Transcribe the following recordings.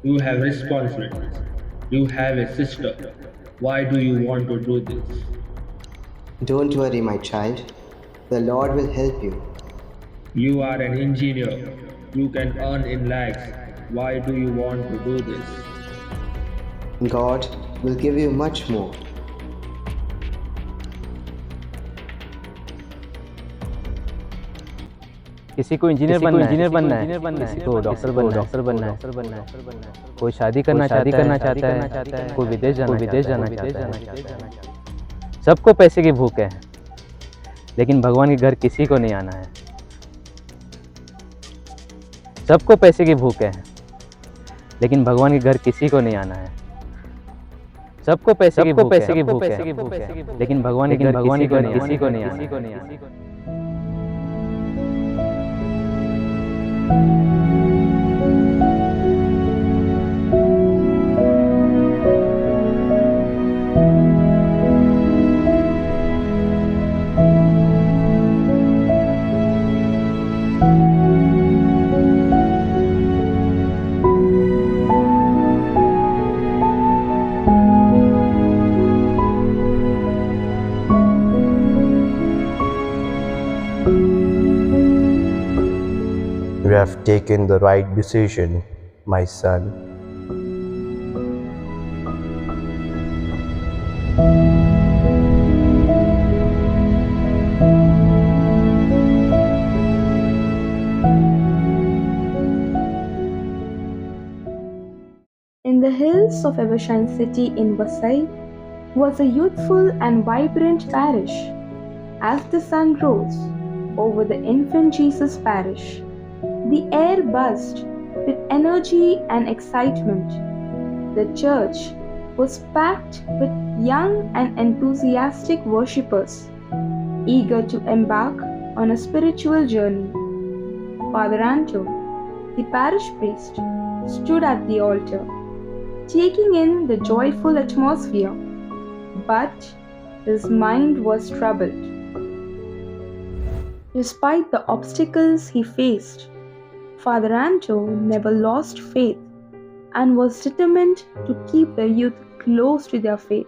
You have responsibilities. You have a sister. Why do you want to do this? Don't worry, my child. The Lord will help you. You are an engineer. You can earn in lakhs. Why do you want to do this? God will give you much more. किसी को engineer बनना है, किसी को doctor बनना है, कोई शादी करना चाहता है, कोई विदेश जाना चाहता है। सबको पैसे की भूख है, लेकिन भगवान के घर किसी को नहीं आना है। सबको पैसे की भूख है, लेकिन भगवान के घर किसी को नहीं आना है। सबको पैसे की भूख है, लेकिन भगवान के घर किसी को नहीं आना। You have taken the right decision, my son. In the hills of Evershine City in Vasai was a youthful and vibrant parish. As the sun rose over the infant Jesus parish, the air buzzed with energy and excitement. The church was packed with young and enthusiastic worshippers, eager to embark on a spiritual journey. Father Anto, the parish priest, stood at the altar, taking in the joyful atmosphere, but his mind was troubled. Despite the obstacles he faced, Father Anto never lost faith and was determined to keep the youth close to their faith.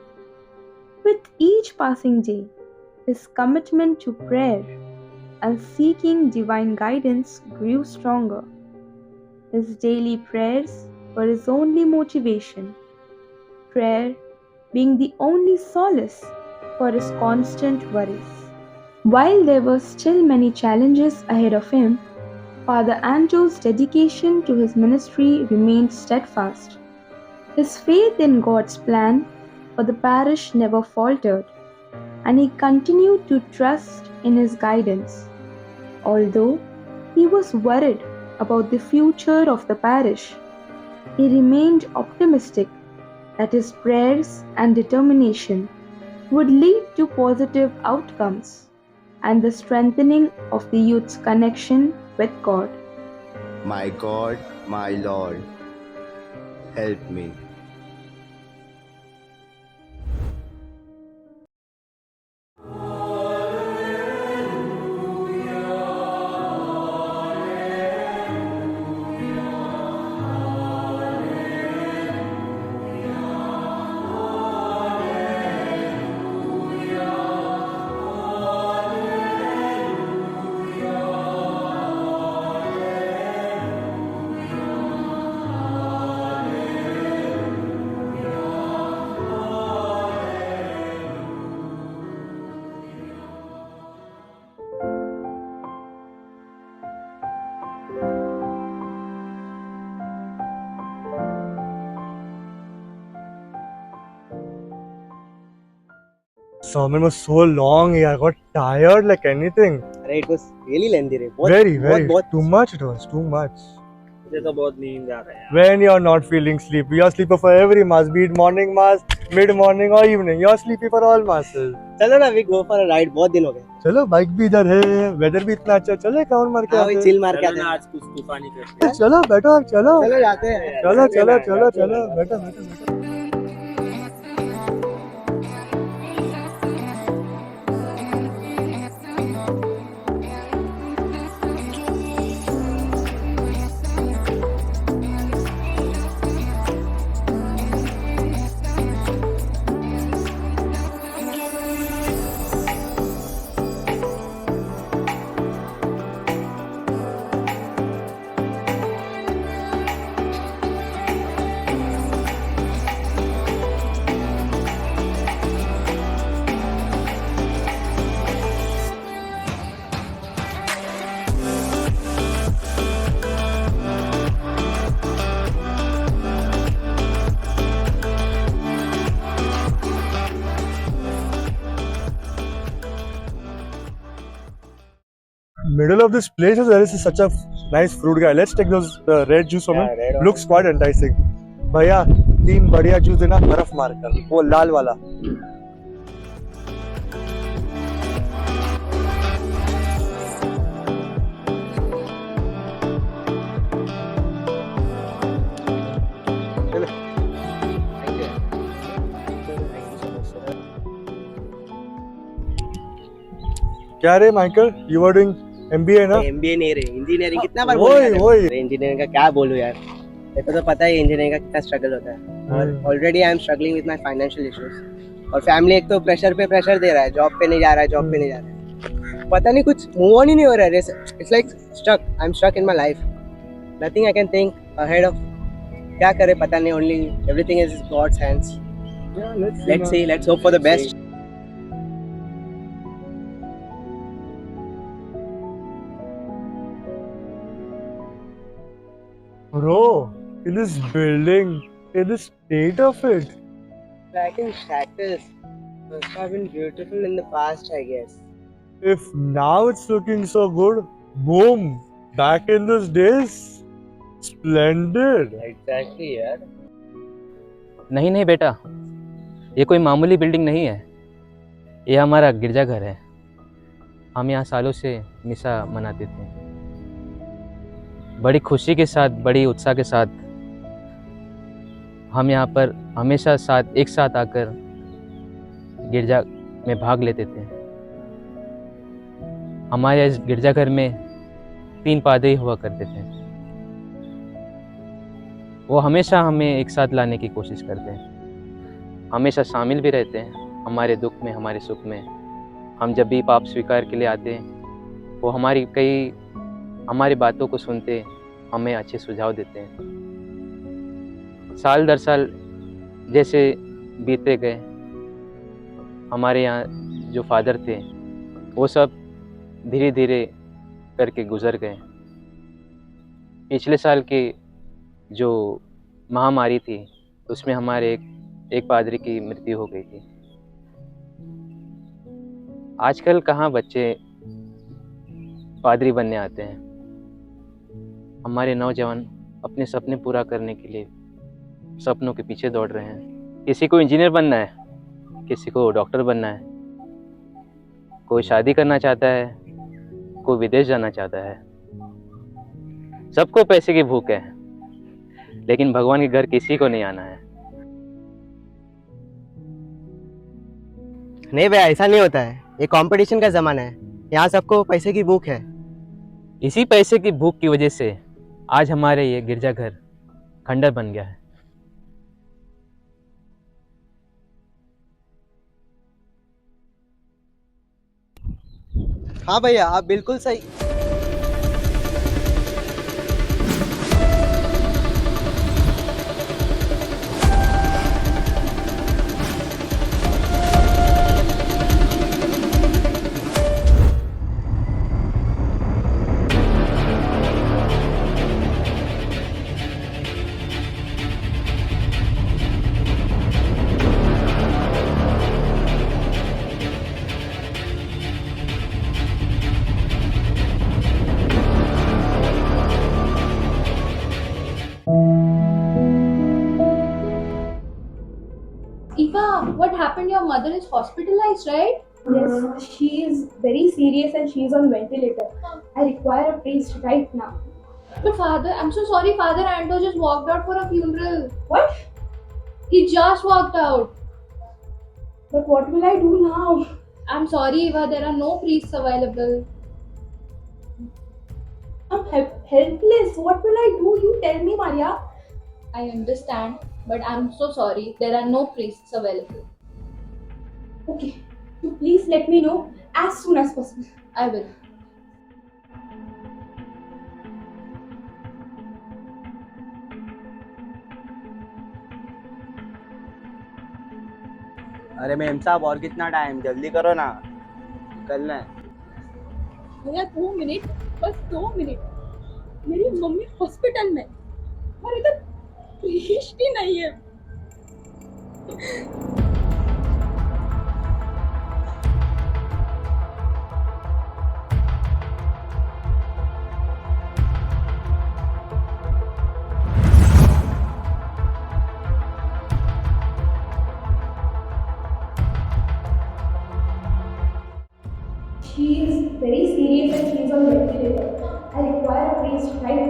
With each passing day, his commitment to prayer and seeking divine guidance grew stronger. His daily prayers were his only motivation, prayer being the only solace for his constant worries. While there were still many challenges ahead of him, Father Anto's dedication to his ministry remained steadfast. His faith in God's plan for the parish never faltered, and he continued to trust in his guidance. Although he was worried about the future of the parish, he remained optimistic that his prayers and determination would lead to positive outcomes and the strengthening of the youth's connection with God. My God, my Lord, help me. Sermon was so long, I got tired like anything. अरे it was really lengthy रे Very बहुत too much. It was too much. मुझे तो बहुत नींद आ रहा है यार। When you're not feeling sleepy, you're sleepy for every mass, be it morning mass, mid morning or evening. You're sleepy for all masses. चलो ना we go for a ride, बहुत दिन हो गए। चलो बाइक भी इधर है, वेदर भी इतना अच्छा, चलो एक राउंड मार के आते हैं। चिल मार के आते हैं। आज कुछ तूफानी करते हैं। चलो बैठो, चलो चलो जाते हैं। चलो बैठो। middle of this place there is such a nice fruit guy. Let's take those red juice from Yeah, him. red Looks quite enticing. भैया 3 बढ़िया जूस देना बर्फ मार कर, वो लाल वाला. क्या रे Michael, you are doing MBA ना? MBA नहीं रे, इंजीनियरिंग कितना बार ओए ओए, इंजीनियरिंग का क्या बोलूं यार. मेरे को तो पता है इंजीनियरिंग का कितना स्ट्रगल होता है और already I am struggling with my financial issues और फैमिली एक तो प्रेशर पे प्रेशर दे रहा है, जॉब पे नहीं जा रहा है, जॉब पे नहीं जा रहा है, पता नहीं कुछ मूव ऑन ही नहीं हो रहा है. It's like stuck, I am stuck in my life, nothing I can think ahead of. क्या करे पता नहीं, only everything is God's hands. Let's see, let's hope for the best. bro, in this building, in the state of it. Back in shatters must have been beautiful in the past, I guess. If now it's looking so good, boom, back in those days, splendid. Exactly यार. नहीं नहीं बेटा, ये कोई मामूली building नहीं है, ये हमारा गिरजाघर है. हम यहाँ सालों से मिसा मनाते थे, बड़ी खुशी के साथ, बड़ी उत्साह के साथ. हम यहाँ पर हमेशा एक साथ आकर गिरजा में भाग लेते थे. हमारे इस गिरजाघर में 3 पादरी हुआ करते थे. वो हमेशा हमें एक साथ लाने की कोशिश करते हैं, हमेशा शामिल भी रहते हैं हमारे दुख में, हमारे सुख में. हम जब भी पाप स्वीकार के लिए आते हैं, वो हमारी बातों को सुनते, हमें अच्छे सुझाव देते हैं. साल दर साल जैसे बीते गए, हमारे यहाँ जो फादर थे वो सब धीरे धीरे करके गुजर गए. पिछले साल की जो महामारी थी उसमें हमारे एक पादरी की मृत्यु हो गई थी. आजकल कहाँ बच्चे पादरी बनने आते हैं. हमारे नौजवान अपने सपने पूरा करने के लिए सपनों के पीछे दौड़ रहे हैं. किसी को इंजीनियर बनना है, किसी को डॉक्टर बनना है, कोई शादी करना चाहता है, कोई विदेश जाना चाहता है. सबको पैसे की भूख है, लेकिन भगवान के घर किसी को नहीं आना है. नहीं भैया, ऐसा नहीं होता है. ये कंपटीशन का जमाना है, यहाँ सबको पैसे की भूख है. इसी पैसे की भूख की वजह से आज हमारे ये गिरजाघर खंडर बन गया है. हाँ भैया, आप बिल्कुल सही. Eva, what happened? Your mother is hospitalized, right? Yes, she is very serious and she is on ventilator. I require a priest right now. But father, I'm so sorry, Father Anto just walked out for a funeral. What? He just walked out. But what will I do now? I'm sorry, Eva, there are no priests available. I'm helpless. What will I do? You tell me, Maria. I understand, but I'm so sorry, there are no priests available. Okay, you please let me know as soon as possible. I will. अरे ma'am साहब, और कितना time, जल्दी करो ना, निकलना है. भैया 2 मिनट, बस 2 मिनट. मेरी मम्मी हॉस्पिटल में और इधर प्रीस्ट ही नहीं है.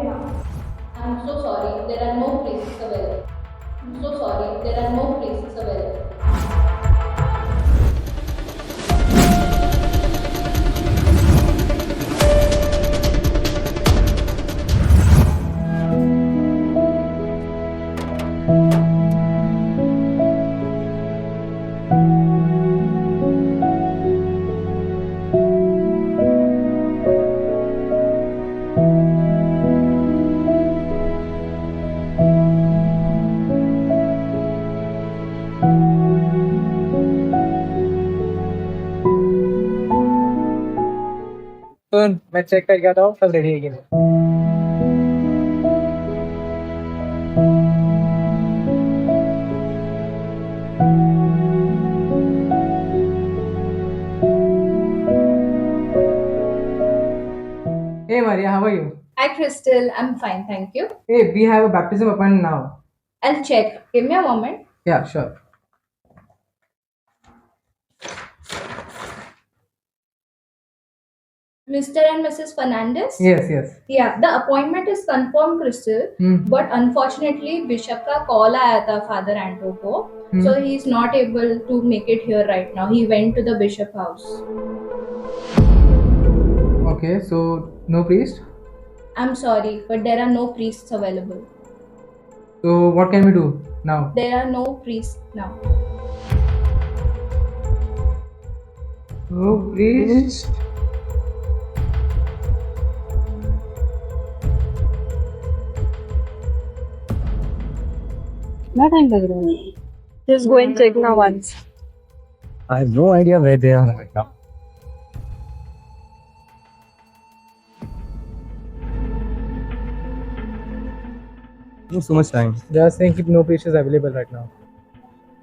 I'm so sorry, there are no priests available. I'm so sorry, there are no priests available. सुन मैं चेक करके आता हूँ सब रेडी है कि नहीं। Hey Maria, how are you? Hi Crystal, I'm fine, thank you. Hey, we have a baptism appointment now. I'll check. Give me a moment. Yeah, sure. Mr. and Mrs. Fernandez? Yes, yes. Yeah, the appointment is confirmed, Crystal. But unfortunately, Bishop का call आया था Father Anto को. So he's not able to make it here right now. He went to the Bishop house. Okay, so no priest? I'm sorry, but there are no priests available. So what can we do now? There are no priests now. No priest? कितना time लग रहा है? Just go and check now once. I have no idea where they are right now. So much time. Just saying कि no priest is available right now.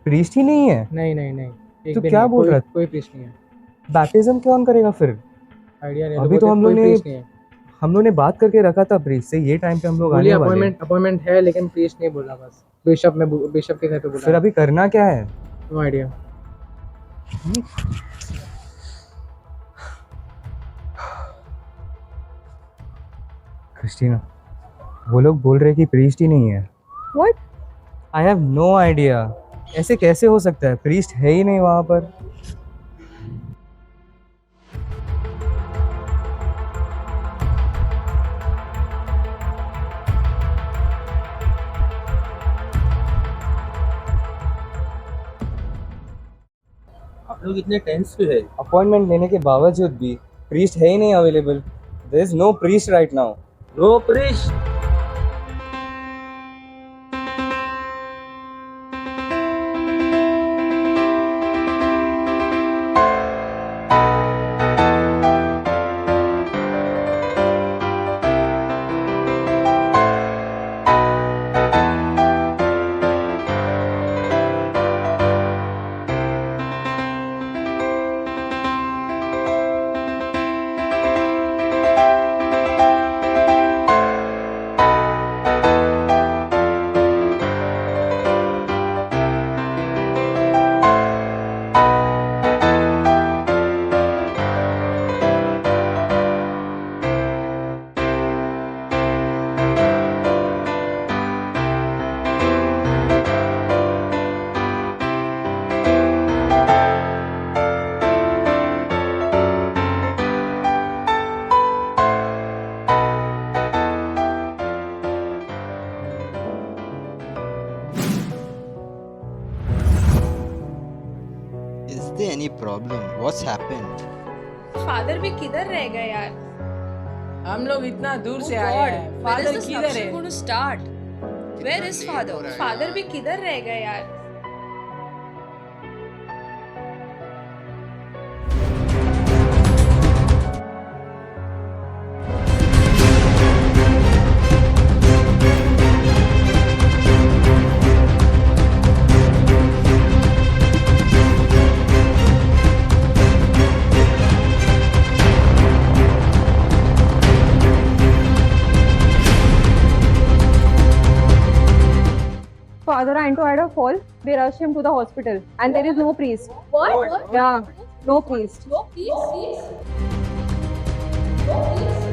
Priest ही नहीं है नहीं नहीं नहीं. एक तो भी क्या नहीं, बोल कोई- रहा है? कोई priest नहीं है. बैप्टिज्म कौन करेगा फिर? आइडिया नहीं. अभी तो हम लोग कोई ने priest नहीं है. हम लोग ने बात करके रखा था प्रीस्ट से, ये टाइम पे हम लोग बोलिए आने वाले हैं। अपॉइंटमेंट है लेकिन priest नहीं बोला बस. बिशप के घर पे बोला. फिर अभी करना क्या है? No idea. क्रिस्टीना, वो लोग बोल रहे हैं कि प्रीस्ट ही नहीं है। What? I have no idea. ऐसे कैसे हो सकता है? प्रीस्ट है ही नहीं वहाँ पर। आप लोग इतने टेंस क्यों है? अपॉइंटमेंट लेने के बावजूद भी प्रीस्ट है ही नहीं available. There is no priest right now. No priest? Is there any problem? What's happened? Father भी किधर रह गए यार? हम लोग इतना दूर से आए हैं। फादर किधर है? going to start? Where is father? Father भी किधर रह गए यार? Father Anto had a fall. They rushed him to the hospital, and there is no priest. What? Yeah, no priest. No, please. No, please.